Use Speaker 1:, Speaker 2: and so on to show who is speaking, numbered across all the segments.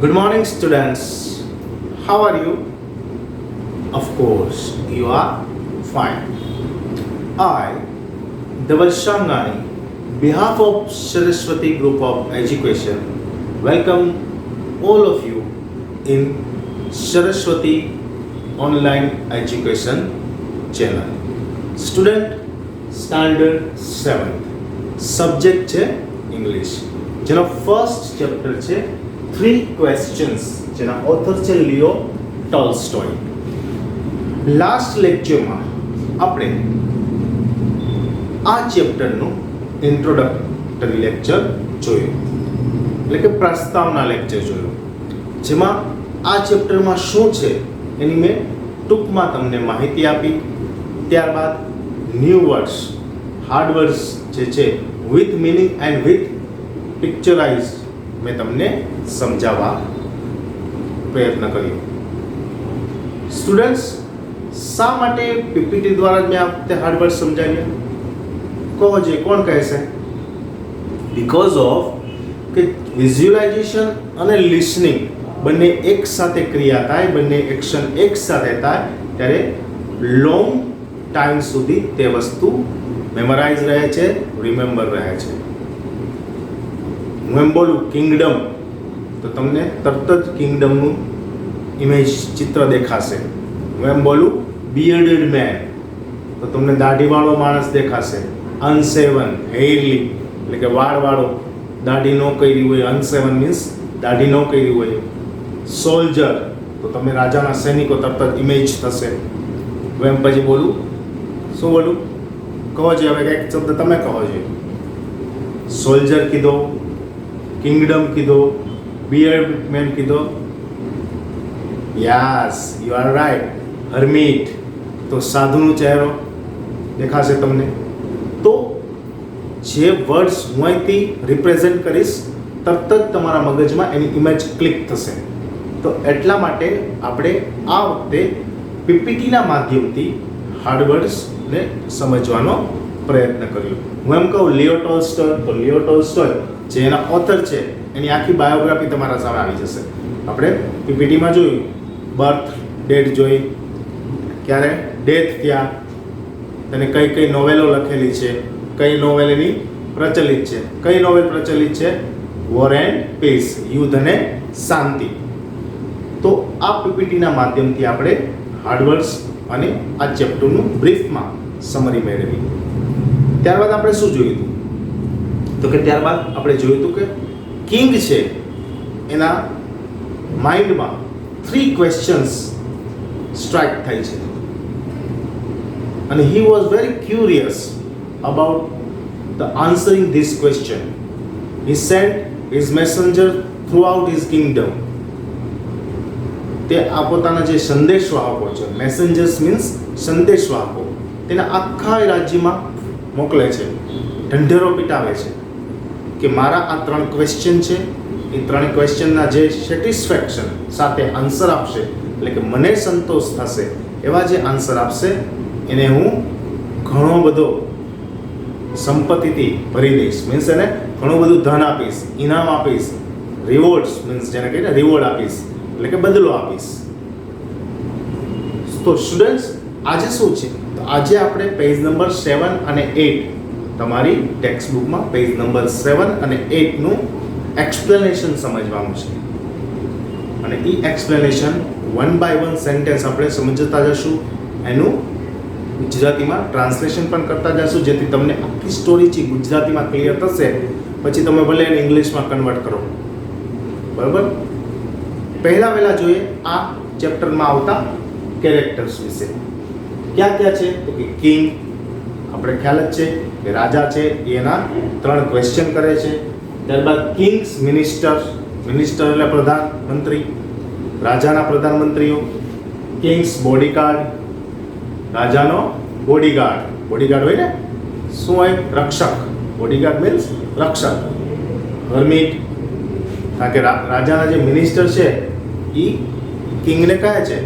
Speaker 1: Good morning, students. How are you? Of course, you are fine. I, Deval Shangani, behalf of Saraswati Group of Education, welcome all of you in Saraswati Online Education channel. Student Standard 7th. Subject છે English. જેનો first chapter છે 3 questions જેના author છે લિયો Tolstoy. Last લેક્ચરમાં આપણે આ ચેપ્ટરનું introductory lecture જોયું, એટલે કે પ્રસ્તાવના લેક્ચર જોયું, જેમાં આ ચેપ્ટરમાં શું છે એની મેં ટૂંકમાં તમને માહિતી આપી. ત્યારબાદ ન્યૂ વર્ડ્સ, હાર્ડ વર્ડ્સ જે છે with meaning and with picturise મેં તમને સમજાવવા પ્રયત્ન કર્યો. સ્ટુડન્ટ્સ, શા માટે પીપીટી દ્વારા જ મેં આ વખતે હાર્ડ વર્ડ સમજાવ્યા? કહો જે કોણ કહેશે? બીકોઝ ઓફ કે વિઝ્યુલાઇઝેશન અને લિસનિંગ બંને એક સાથે ક્રિયા થાય, બંને એક્શન એક સાથે થાય ત્યારે લોંગ ટાઈમ સુધી તે વસ્તુ મેમરાઇઝ રહે છે, રિમેમ્બર રહે છે. હું એમ બોલું કિંગડમ તો તમને તરત જ કિંગડમનું ઇમેજ ચિત્ર દેખાશે. હું એમ બોલું બિયર્ડેડ મેન તો તમને દાઢીવાળો માણસ દેખાશે. અનસેવન, હેરલી એટલે કે વાળવાળો, દાઢી ન કરી હોય. અનસેવન મીન્સ દાઢી ન કરી હોય. સોલ્જર તો તમે રાજાના સૈનિકો તરત જ ઇમેજ થશે. હું એમ પછી બોલું, શું બોલું? કહો છે હવે એક શબ્દ તમે કહો છો. સોલ્જર કીધો, કિંગડમ કીધો, બિયર્ડ મેન કીધો. Yes, you are right. Hermit તો સાધુનો ચહેરો દેખાશે તમને. તો જે વર્ડ્સ હું અહીંથી રિપ્રેઝેન્ટ કરીશ તરત જ તમારા મગજમાં એની ઇમેજ ક્લિક થશે. તો એટલા માટે આપણે આ વખતે પીપીટીના માધ્યમથી હાર્ડ વર્ડ્સને સમજવાનો પ્રયત્ન કર્યો. હું એમ કહું લિયો ટોલ્સ્ટોય તો લિયો ટોલ્સ્ટોય જે એના ઓથર છે એની આખી બાયોગ્રાફી તમારા સામે આવી જશે. આપણે પીપીટીમાં જોયું, બર્થ ડેટ જોઈ, ક્યારે ડેથ થયા, તેને કઈ કઈ નોવેલો લખેલી છે, કઈ નોવેલ એની પ્રચલિત છે. કઈ નોવેલ પ્રચલિત છે? વોર એન્ડ પીસ, યુદ્ધ અને શાંતિ. તો આ પીપીટીના માધ્યમથી આપણે હાર્ડવર્ડ્સ અને આ ચેપ્ટરનું બ્રીફમાં સમરી મેળવી. ત્યારબાદ આપણે શું જોયું હતું? તો કે ત્યારબાદ આપણે જોયું હતું કે કિંગ છે એના માઇન્ડમાં 3 ક્વેશ્ચન્સ સ્ટ્રાઇક થાય છે અને he was very curious about the answering this question. He sent his messenger throughout his kingdom. તે આ પોતાના જે સંદેશવાહકો છે, મેસેન્જર્સ મીન્સ સંદેશવાહકો, તેને આખા રાજ્યમાં મોકલે છે, ઢંઢેરો પીટાવે છે કે મારા આ 3 ક્વેશ્ચન છે, એ 3 ક્વેશ્ચનના જે સેટિસ્ફેક્શન સાથે આન્સર આપશે, એટલે કે મને સંતોષ થશે એવા જે આન્સર આપશે એને હું ઘણો બધો સંપત્તિથી ભરી દઈશ. મીન્સ એને ઘણું બધું ધન આપીશ, ઇનામ આપીશ. રિવોર્ડ્સ મીન્સ જેને કહીએ ને રિવોર્ડ આપીશ, એટલે કે બદલો આપીશ. તો સ્ટુડન્ટ્સ, આજે શું છે? તો આજે આપણે પેજ નંબર 7 અને 8, તમારી ટેક્સ્ટ બુકમાં પેજ નંબર 7 અને 8 નું એક્સપ્લેનેશન સમજવાનું છે. અને એ એક્સપ્લેનેશન 1 by 1 સેન્ટેન્સ આપણે સમજતા જશું, એનું ગુજરાતીમાં ટ્રાન્સલેશન પણ કરતા જશું, જેથી તમને આખી સ્ટોરી છે ગુજરાતીમાં ક્લિયર થશે. પછી તમે ભલે એને ઇંગ્લિશમાં કન્વર્ટ કરો, બરાબર? પહેલા જોઈએ આ ચેપ્ટરમાં આવતા કેરેક્ટર્સ વિશે. ક્યાં ક્યાં છે? તો કે કિંગ, આપણે ખ્યાલ જ છે કે રાજા છે, એના 3 ક્વેશ્ચન કરે છે. ત્યારબાદ કિંગ્સ મિનિસ્ટર, મિનિસ્ટર એટલે પ્રધાનમંત્રી, રાજાના પ્રધાનમંત્રીઓ. કિંગ્સ બોડીગાર્ડ, રાજાનો બોડીગાર્ડ. બોડીગાર્ડ હોય ને, શું હોય? રક્ષક. બોડીગાર્ડ મીન્સ રક્ષક. હર્મિટ, કારણ કે રાજાના જે મિનિસ્ટર છે એ કિંગને કહે છે,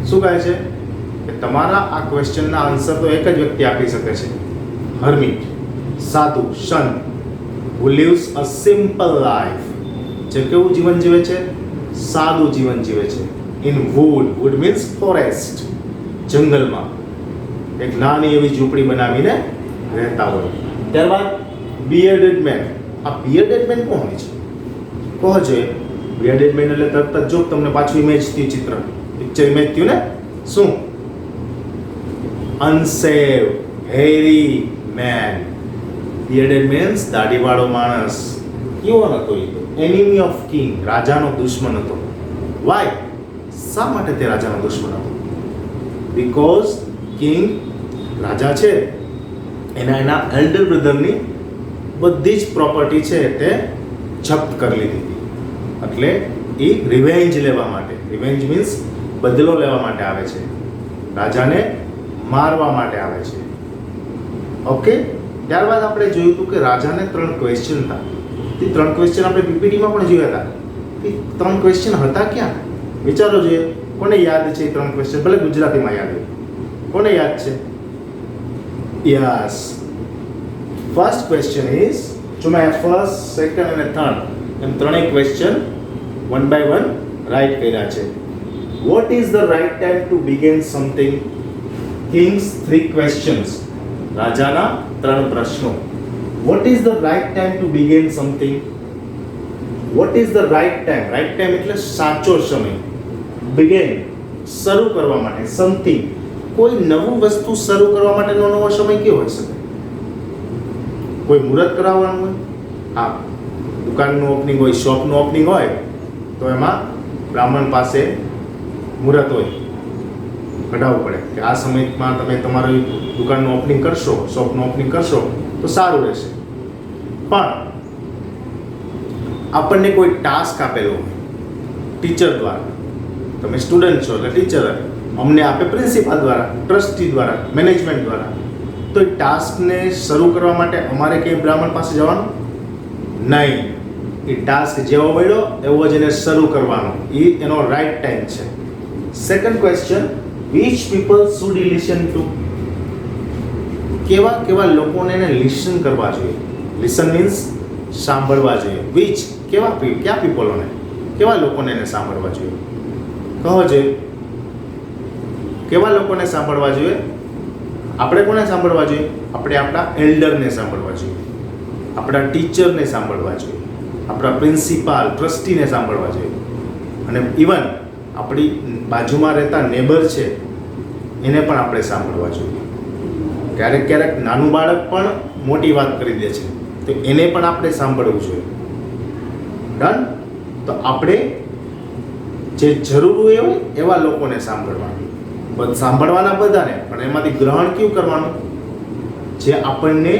Speaker 1: શું કહે છે? કે તમારા આ ક્વેશ્ચનના આન્સર તો એક જ વ્યક્તિ આપી શકે છે, હર્મિટ, સાધુ, સંત, who lives a simple life. જે કેવું જીવન જીવે છે? સાદું જીવન જીવે છે. ઇન વુડ મીન્સ ફોરેસ્ટ, જંગલમાં એક નાની એવી ઝૂંપડી બનાવીને રહેતા હોય. ત્યારબાદ બિયર્ડેડ મેન. આ બિયર્ડેડ મેન કોણ હોય છે? કહો જોઈએ. બિયર્ડેડ મેન એટલે તરત જ જો તમને પાછું ઇમેજ થયું, પિક્ચર ઇમેજ થયું ને? શું? અનસેવ, હેરી મેન. બિયર્ડેડ મીન્સ દાઢીવાળો માણસ. કેવો હતો એ? એનિમી ઓફ કિંગ, રાજાનો દુશ્મન હતો. વાય? શા માટે તે રાજાનો દુશ્મન હતો? બીકોઝ કિંગ, રાજા છે, એના એલ્ડર બ્રધરની બધી જ પ્રોપર્ટી છે તે જપ્ત કરી લીધી હતી. એટલે એ રિવેન્જ લેવા માટે, રિવેન્જ મીન્સ બદલો લેવા માટે આવે છે, રાજાને મારવા માટે આવે છે. ઓકે. ત્યારબાદ આપણે જોયું હતું કે રાજાને 3 ક્વેશ્ચન હતા. તે 3 ક્વેશ્ચન આપણે પીપીટીમાં પણ જોયા હતા. એ 3 ક્વેશ્ચન હતા ક્યાં? વિચારો જોઈએ. કોને યાદ છે એ 3 ક્વેશ્ચન? ભલે ગુજરાતીમાં યાદ હોય. કોને યાદ છે? યસ. ફર્સ્ટ ક્વેશ્ચન ઇઝ, જો મેં ફર્સ્ટ, સેકન્ડ અને થર્ડ એમ 3 ક્વેશ્ચન 1 by 1 રાઇટ કર્યા છે. What is the right time to begin something? Kings 3 questions, રાજાના 3 પ્રશ્નો. What is the right time to begin something? What is the right time? Right time એટલે સાચો સમય. Begin, શરૂ કરવા માટે. સમથિંગ, કોઈ નવું વસ્તુ શરૂ કરવા માટેનો નવો સમય કેવો હોઈ શકે? કોઈ મુહૂર્ત કરાવવાનું હોય, હા, દુકાનનું ઓપનિંગ હોય, શોપનું ઓપનિંગ હોય, તો એમાં બ્રાહ્મણ પાસે મુહૂર્ત હોય, કઢાવવું પડે કે આ સમયમાં તમે તમારી દુકાનનું ઓપનિંગ કરશો, શોપનું ઓપનિંગ કરશો તો સારું રહેશે. પણ આપણને કોઈ ટાસ્ક આપેલો હોય ટીચર દ્વારા, તમે સ્ટુડન્ટ છો એટલે ટીચર અમને આપે પ્રિન્સિપાલ દ્વારા, ટ્રસ્ટી દ્વારા, મેનેજમેન્ટ દ્વારા, તો એ ટાસ્કને શરૂ કરવા માટે અમારે કંઈ બ્રાહ્મણ પાસે જવાનું નહીં. એ ટાસ્ક જેવો મળ્યો એવો જ એને શરૂ કરવાનો. એ એનો રાઈટ ટાઈમ છે. Second question, which people should listen to? કેવા કેવા લોકોને એને લિસન કરવા જોઈએ? લિસન મીન્સ સાંભળવા જોઈએ. વિચ, કયા પીપલોને, કેવા લોકોને એને સાંભળવા જોઈએ? કહો જોઈએ. કેવા લોકોને સાંભળવા જોઈએ? આપણે કોને સાંભળવા જોઈએ? આપણે આપણા એલ્ડરને સાંભળવા જોઈએ, આપણા ટીચરને સાંભળવા જોઈએ, આપણા પ્રિન્સિપાલ, ટ્રસ્ટીને સાંભળવા જોઈએ, અને ઇવન આપણી બાજુમાં રહેતા નેબર છે એને પણ આપણે સાંભળવા જોઈએ. ક્યારેક ક્યારેક નાનું બાળક પણ મોટી વાત કરી દે છે તો એને પણ આપણે સાંભળવું જોઈએ. ડન? તો આપણે જે જરૂર હોય એવા લોકોને સાંભળવાનું. સાંભળવાના બધાને, પણ એમાંથી ગ્રહણ કેવું કરવાનું? જે આપણને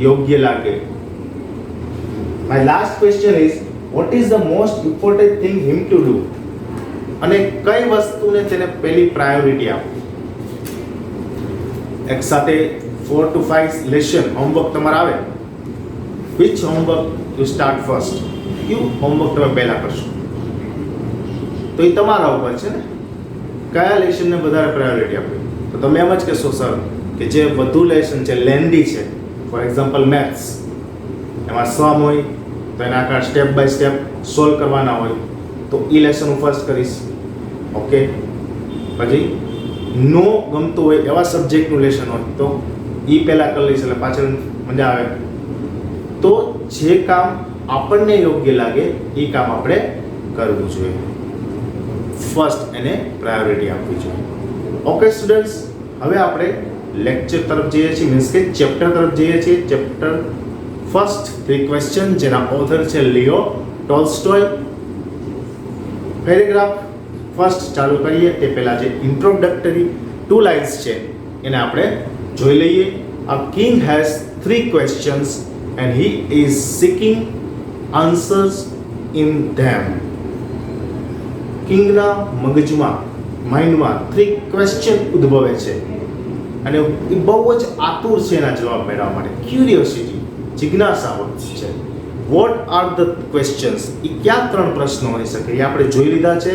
Speaker 1: યોગ્ય લાગે. My last question is, vote is the most important thing him to do? અને કઈ વસ્તુને તેને પહેલી પ્રાયોરિટી આપવી? એક સાથે 4 to 5 લેસન હોમવર્ક તમારે આવે. Which homework you start first? કયું હોમવર્ક તમે પહેલા કરશો? તો એ તમારા ઉપર છે ને, કયા લેસનને વધારે પ્રાયોરિટી આપવી? તો તમે એમ જ કહેશો સર કે જે વધુ લેસન છે, લેન્ધી છે, ફોર એક્ઝામ્પલ મેથ્સ, એમાં સમ હોય તો એના આખા સ્ટેપ બાય સ્ટેપ સોલ્વ કરવાના હોય, તો એ લેસન હું ફર્સ્ટ કરીશ. ઓકે. પછી નો ગમતું હોય એવા સબ્જેક્ટનું લેસન હોય તો એ પહેલાં કરી લઈશ, એટલે પાછળ મજા આવે. તો જે કામ આપણને યોગ્ય લાગે એ કામ આપણે કરવું જોઈએ. ફર્સ્ટ એને પ્રાયોરિટી આપવી જોઈએ. ઓકે સ્ટુડન્ટ્સ, હવે આપણે લેક્ચર તરફ જઈએ છીએ, મીન્સ કે ચેપ્ટર તરફ જઈએ છીએ. ચેપ્ટર ફર્સ્ટ 3 ક્વેશ્ચન, જેના ઓથર છે લિયો ટોલ્સ્ટોય. પેરેગ્રાફ ફર્સ્ટ ચાલુ કરીએ તે પહેલાં જે ઇન્ટ્રોડક્ટરી 2 લાઇન્સ છે એને આપણે જોઈ લઈએ. A king has 3 questions and he is seeking answers in them. કિંગના મગજમાં, માઇન્ડમાં 3 ક્વેશ્ચન ઉદ્ભવે છે અને એ બહુ જ આતુર છે એના જવાબ મેળવવા માટે. ક્યુરિયોસિટી, જિજ્ઞાસા છે. What are the questions? એ ક્યાં 3 પ્રશ્નો હોઈ શકે એ આપણે જોઈ લીધા છે.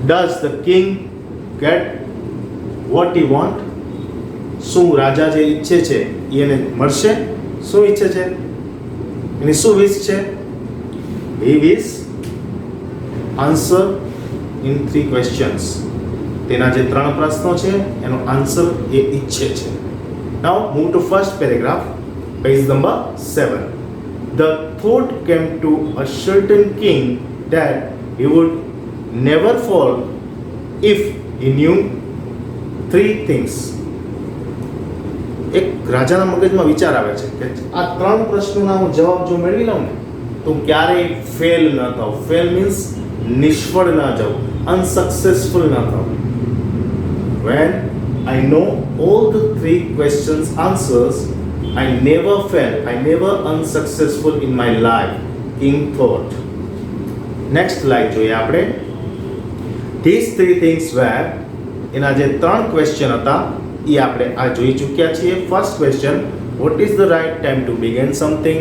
Speaker 1: Does the king get what he want? શું રાજા જે ઈચ્છે છે એ એને મળશે? શું ઈચ્છે છે? એની શું વિશ છે? He is answer in 3 questions. તેના જે 3 પ્રશ્નો છે એનો આન્સર એ ઈચ્છે છે. Now move to first paragraph, page number 7. The thought came to a certain king that he would never fall if he knew 3 things. એક રાજાના મગજમાં વિચાર આવે છે કે આ 3 પ્રશ્નોના હું જવાબ જો મેળવી લઉં ને તો ક્યારેય ફેલ ન થાઉં. ફેલ મીન્સ નિષ્ફળ ન જાઉં, અનસક્સેસફુલ ન થાઉં. When I know all the 3 questions answers, I never fail, I never unsuccessful in my life. King thought. Next slide જોઈએ આપણે. These 3 things were, એના જે 3 question હતા એ આપણે આ જોઈ ચૂક્યા છીએ. First question, what is the right time to begin something?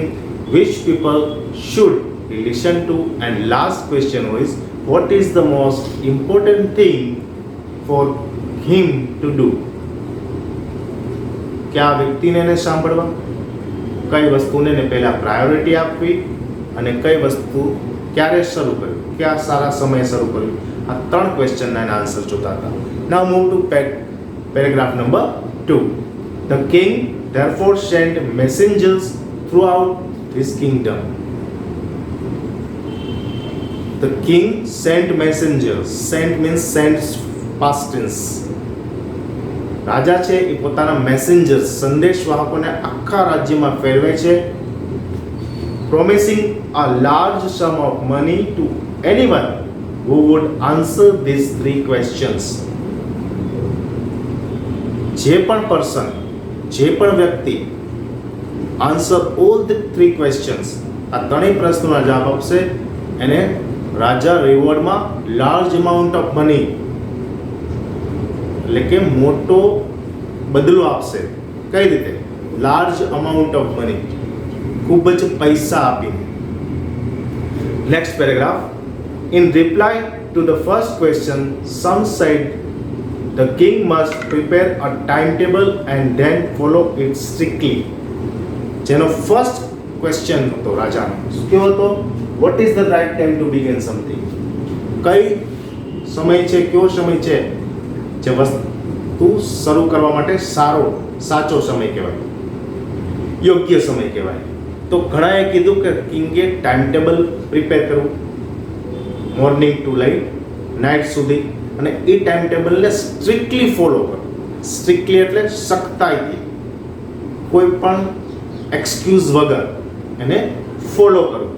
Speaker 1: Which people should he listen to? And last question is, what is the most important thing for him to do? કયા વ્યક્તિને એને સાંભળવા, કઈ વસ્તુને એને પહેલા પ્રાયોરિટી આપવી અને કઈ વસ્તુ ક્યારે શરૂ કરવી, કયા સારા સમયે શરૂ કરવી. આ 3 ક્વેશ્ચનના એના આન્સર જોતા હતા. નાઉ move to paragraph number 2. The king therefore sent messengers throughout his kingdom. The king sent messengers. Sent means sent past tense. રાજા છે એ પોતાના મેસેન્જર્સ, સંદેશવાહકોને આખા રાજ્યમાં ફેરવે છે, promising a large sum of money to anyone who would answer these 3 questions. જે પણ person, જે પણ વ્યક્તિ આન્સર ઓલ ધ 3 ક્વેશ્ચન્સ, આ 3 પ્રશ્નોના જવાબ આપશે, એને રાજા રિવોર્ડમાં લાર્જ અમાઉન્ટ ઓફ મની એટલે કે મોટો બદલો આપશે. કઈ રીતે? લાર્જ અમાઉન્ટ ઓફ મની, ખૂબ જ પૈસા આપીને. Next paragraph. In reply to the first question some said the king must prepare a timetable and then follow it strictly. જેનો ફર્સ્ટ ક્વેશ્ચન હતો રાજાનો કેવો હતો? What is the right time to begin something? કઈ સમય છે, કયો સમય છે જે વસ્તુ શરૂ કરવા માટે સાચો સમય કહેવાય, યોગ્ય સમય કહેવાય. તો ઘણાએ કીધું કે કિંગે ટાઈમ ટેબલ પ્રિપેર કરવું મોર્નિંગ ટુ લઈ નાઇટ સુધી, અને એ ટાઈમ ટેબલને સ્ટ્રિક્ટલી ફોલો કરો. સ્ટ્રિક્ટલી એટલે સખ્તાઈથી, કોઈ પણ એક્સક્યુઝ વગર એને ફોલો કરો.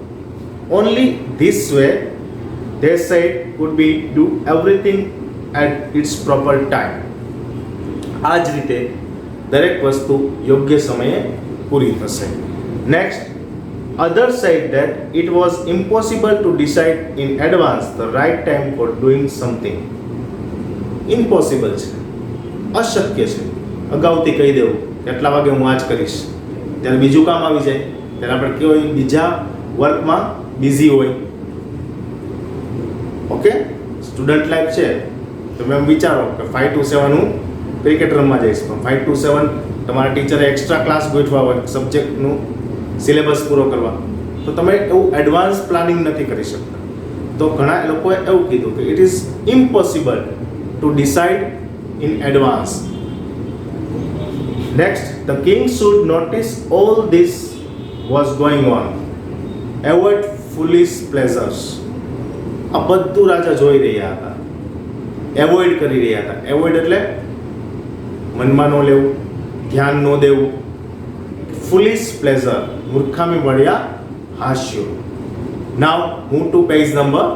Speaker 1: Only this way they said could be do everything at its proper time. આ જ રીતે દરેક વસ્તુ યોગ્ય સમયે પૂરી થશે. Next, others said that it was impossible to decide in advance the right time for doing something. Impossible છે, અશક્ય છે અગાઉથી કહી દેવું કેટલા વાગે હું આ જ કરીશ, ત્યારે બીજું કામ આવી જાય, ત્યારે આપણે કેવું બીજા વર્કમાં બિઝી હોય. ઓકે, સ્ટુડન્ટ લાઈફ છે તો તમે વિચારો કે 5 to 7 હું ક્રિકેટ રમવા જઈશ, પણ 5 to 7 તમારા ટીચરે એક્સ્ટ્રા ક્લાસ ગોઠવા હોય સબ્જેક્ટનું સિલેબસ પૂરો કરવા, તો તમે એવું એડવાન્સ પ્લાનિંગ નથી કરી શકતા. તો ઘણા લોકોએ એવું કીધું કે it is impossible to decide in advance. Next, the king should notice all this was going on, avoid foolish pleasures. આ બધું રાજા જોઈ રહ્યા હતા, એવોઇડ કરી રહ્યા હતા. એવોઇડ એટલે મનમાં ન લેવું, ધ્યાન ન દેવું. ફુલિશ પ્લેઝર, મૂર્ખામી મળ્યા હાસ્યો. Now move to page number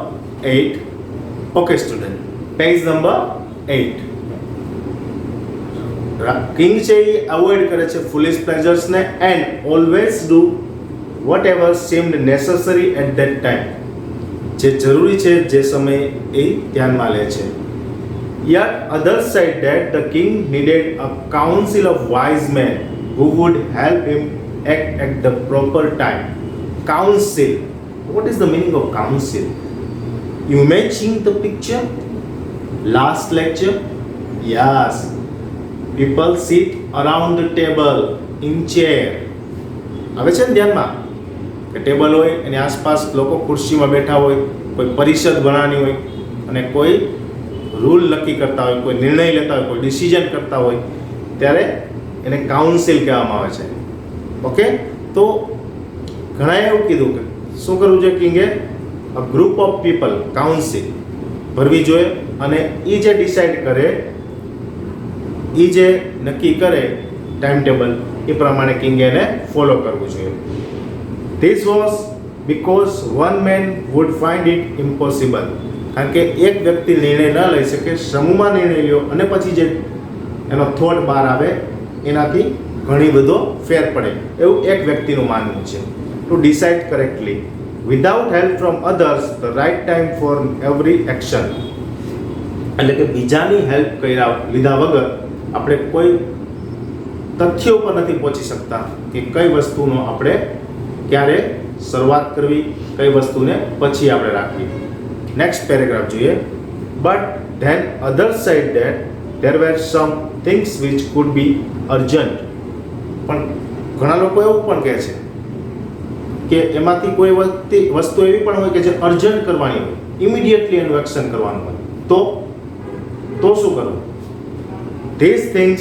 Speaker 1: 8. Okay student, page number 8. King છે એ અવોઇડ કરે છે ફુલિશ પ્લેઝર્સને, and always do whatever seemed necessary at that time. જે જરૂરી છે જે સમયે એ ધ્યાનમાં લે છે. Yet others said that the king needed a council of wise men who would help him act at the proper time. Council. What is the meaning of council? You imagine the picture? Last lecture? Yes. People sit around the table in chair. હવે છે ને ધ્યાનમાં કે table હોય એની આસપાસ લોકો ખુરશીમાં બેઠા હોય, કોઈ પરિષદ બનાવવાની હોય અને કોઈ રૂલ નક્કી કરતા હોય, કોઈ નિર્ણય લેતા હોય, કોઈ ડિસિઝન કરતા હોય ત્યારે એને કાઉન્સિલ કહેવામાં આવે છે. ઓકે, તો ઘણાએ એવું કીધું કે શું કરવું જોઈએ કિંગે? અ ગ્રુપ ઓફ પીપલ કાઉન્સિલ ભરવી જોઈએ અને એ જે ડિસાઇડ કરે, એ જે નક્કી કરે ટાઈમ ટેબલ, એ પ્રમાણે કિંગે એને ફોલો કરવું જોઈએ. This was because one man would find it impossible. કારણ કે એક વ્યક્તિ નિર્ણય ન લઈ શકે, સમૂહમાં નિર્ણય લ્યો અને પછી જે એનો થોટ બહાર આવે એનાથી ઘણી બધો ફેર પડે એવું એક વ્યક્તિનું માનવું છે. To decide correctly without help from others the right time for every action. એટલે કે બીજાની હેલ્પ કર્યા લીધા વગર આપણે કોઈ તથ્યો પર નથી પહોંચી શકતા કે કઈ વસ્તુનો આપણે ક્યારે શરૂઆત કરવી, કઈ વસ્તુને પછી આપણે રાખવી. નેક્સ્ટ પેરેગ્રાફ જોઈએ. But than other side that there were some things which could be urgent. પણ ઘણા લોકો એવું પણ કહે છે કે એમાંથી કોઈ વસ્તુ એવી પણ હોય કે જે અર્જન્ટ કરવાની હોય, ઇમિડિયેટલી એનું એક્શન કરવાનું હોય, તો શું કરવું? These things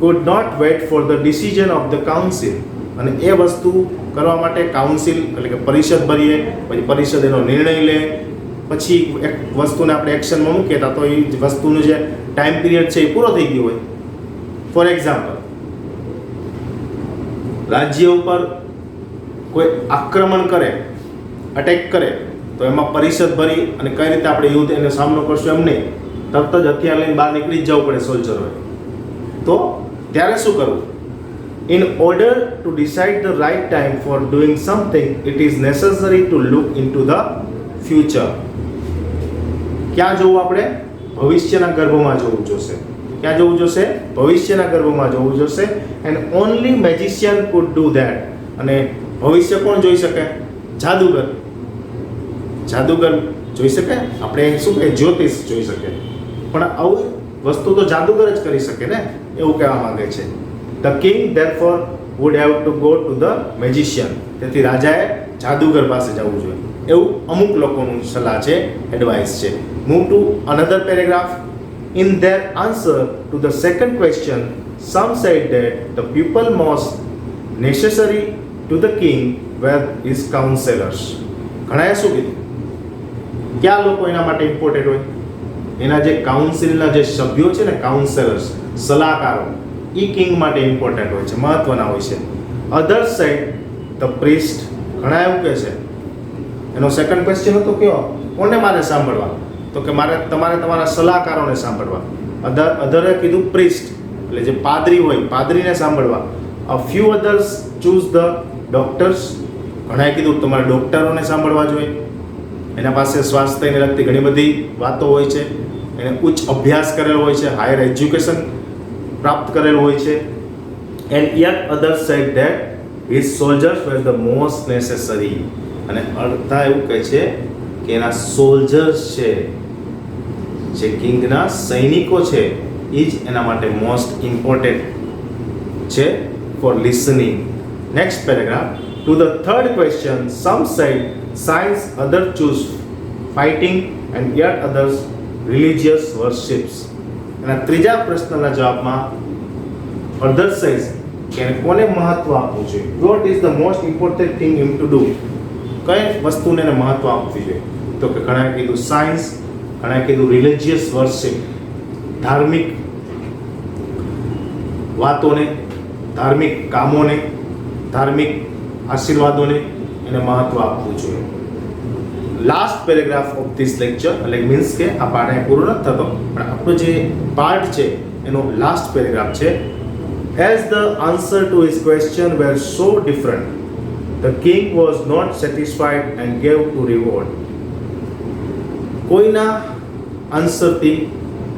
Speaker 1: could not wait for the decision of the council. અને એ વસ્તુ કરવા માટે કાઉન્સિલ એટલે કે પરિષદ ભરીએ, પછી પરિષદ એનો નિર્ણય લે, પછી એક વસ્તુને આપણે એક્શનમાં મૂકીએ તો એ વસ્તુનું જે ટાઈમ પીરિયડ છે એ પૂરો થઈ ગયો હોય. ફોર એક્ઝામ્પલ, રાજ્ય ઉપર કોઈ આક્રમણ કરે, અટેક કરે, તો એમાં પરિષદ ભરી અને કઈ રીતે આપણે યુદ્ધ એનો સામનો કરશું એમ નહીં, તરત જ હથિયાર લઈને બહાર નીકળી જ જવું પડે સોલ્જરોએ. તો ત્યારે શું કરવું? In order to decide the right time for doing something, it is necessary to look into the future. ક્યાં જોવું આપણે? ભવિષ્યના ગર્ભમાં જોવું જોશે. ક્યાં જોવું જોશે? ભવિષ્યના ગર્ભમાં જોવું જોશે. And only magician food do that. અને ભવિષ્ય કોણ જોઈ શકે? જાદુગર. જાદુગર જોઈ શકે? આપણે શું કહે? જ્યોતિષ જોઈ શકે. પણ આવું વસ્તુ તો જાદુગર જ કરી શકે ને, એવું કહેવા માંગે છે. The king therefore would have to go to the magician. તેથી રાજાએ જાદુગર પાસે જવું જોઈએ એવું અમુક લોકોનું સલાહ છે, એડવાઇસ છે. Move to another paragraph. In their answer to the second question, some said that the people most necessary to the king were his counselors. ઘણાએ શું કીધું? કયા લોકો એના માટે ઇમ્પોર્ટન્ટ હોય? એના જે કાઉન્સિલના જે સભ્યો છે ને, કાઉન્સેલર્સ, સલાહકારો, એ કિંગ માટે ઇમ્પોર્ટન્ટ હોય છે, મહત્વના હોય છે. અધર સાઇડ ધ પ્રિસ્ટ, ઘણા એવું કહે છે. એનો સેકન્ડ ક્વેશ્ચન હતો કયો? કોને મારે સાંભળવા? તો કે તમારે તમારા સલાહકારોને સાંભળવા. અધરે કીધું પ્રિસ્ટ, એટલે જે પાદરી હોય પાદરીને સાંભળવા. A few others choose the doctors, ઘણાએ કીધું તમારે ડોક્ટરોને સાંભળવા જોઈએ. એના પાસે સ્વાસ્થ્યને લગતી ઘણી બધી વાતો હોય છે, એને ઉચ્ચ અભ્યાસ કરેલો હોય છે, હાયર એજ્યુકેશન પ્રાપ્ત કરેલું હોય છે. And yet other said that his soldiers were the most necessary. અને અડધા એવું કહે છે કે એના સોલ્જર્સ છે, જે કિંગના સૈનિકો છે, એ જ એના માટે મોસ્ટ ઇમ્પોર્ટન્ટ છે for listening. Next paragraph. To the third question some said science, other choose fighting and yet others religious worships. એના ત્રીજા પ્રશ્નના જવાબમાં અધર સાઇઝ કે કોને મહત્વ આપવું જોઈએ, vote is the most important thing him to do, કઈ વસ્તુને મહત્વ આપવું જોઈએ? તો કે ઘણાએ કીધું સાયન્સ, ઘણાએ કીધું રિલિજિયસ વર્શિપ, ધાર્મિક વાતોને, ધાર્મિક કામોને, ધાર્મિક આશીર્વાદોને એને મહત્વ આપવું જોઈએ. Last paragraph of this lecture, એટલે મીન્સ કે આ પાઠ અહીં પૂરો નથી થતો, પણ આપણો જે પાર્ટ છે એનો લાસ્ટ પેરેગ્રાફ છે. As the answer to his question were so different, the king was not satisfied and gave to reward. કોઈના આન્સરથી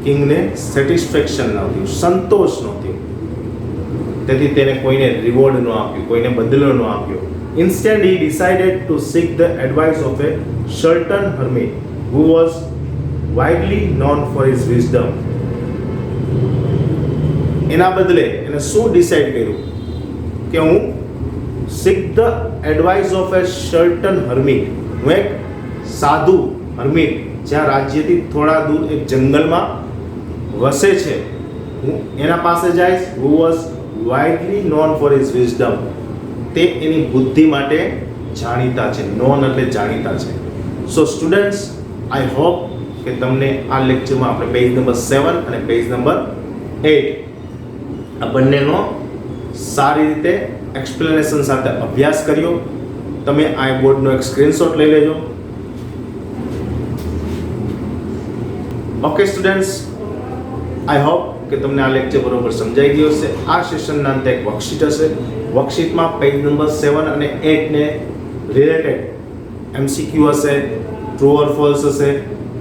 Speaker 1: કિંગને સેટિસ્ફેક્શન ન થયું, સંતોષ ન થયો, તેથી તેને કોઈને રિવોર્ડ ન આપ્યું, કોઈને બદલો ન આપ્યો. Instead, he decided to seek the advice of a certain hermit who was widely known for his wisdom. એના બદલે એને શું ડિસાઇડ કર્યું કે હું seek the advice of a certain hermit, હું એક સાધુ હર્મિટ જ્યાં રાજ્યથી થોડા દૂર એક જંગલમાં વસે છે, હું એના પાસે જઈશ. Who was widely known for his wisdom, તે એની બુદ્ધિ માટે જાણીતા છે. નોન એટલે જાણીતા છે. સો સ્ટુડન્ટ્સ, આઈ હોપ કે તમને આ લેક્ચરમાં આપણે પેજ નંબર 7 અને પેજ નંબર 8 આ બંનેનો સારી રીતે એક્સપ્લેનેશન સાથે અભ્યાસ કર્યો. તમે આ બોર્ડનો એક સ્ક્રીનશોટ લઈ લેજો. ઓકે સ્ટુડન્ટ્સ, આઈ હોપ કે તમને આ લેક્ચર બરોબર સમજાઈ ગયો હશે. આ સેશનના અંતે એક વર્કશીટ હશે. વર્કશીટમાં પેજ નંબર 7 અને 8 ને રિલેટેડ MCQ હશે, ટ્રુ ઓર ફોલ્સ હશે,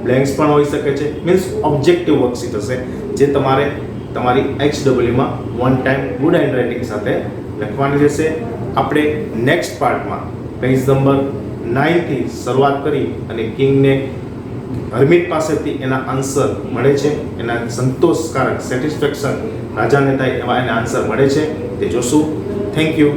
Speaker 1: બ્લેન્ક્સ પણ હોઈ શકે છે. મીન્સ ઓબ્જેક્ટિવ વર્કશીટ હશે જે તમારે તમારી HW માં one time good hand writing સાથે લખવાની રહેશે. આપણે નેક્સ્ટ પાર્ટમાં પેજ નંબર 9 થી શરૂઆત કરી અને કિંગને હર્મિટ પાસેથી એના આન્સર મળે છે, એના સંતોષકારક સેટિસ્ફેક્શન રાજાને થાય એવા એના આન્સર મળે છે, તે જોશું. Thank you.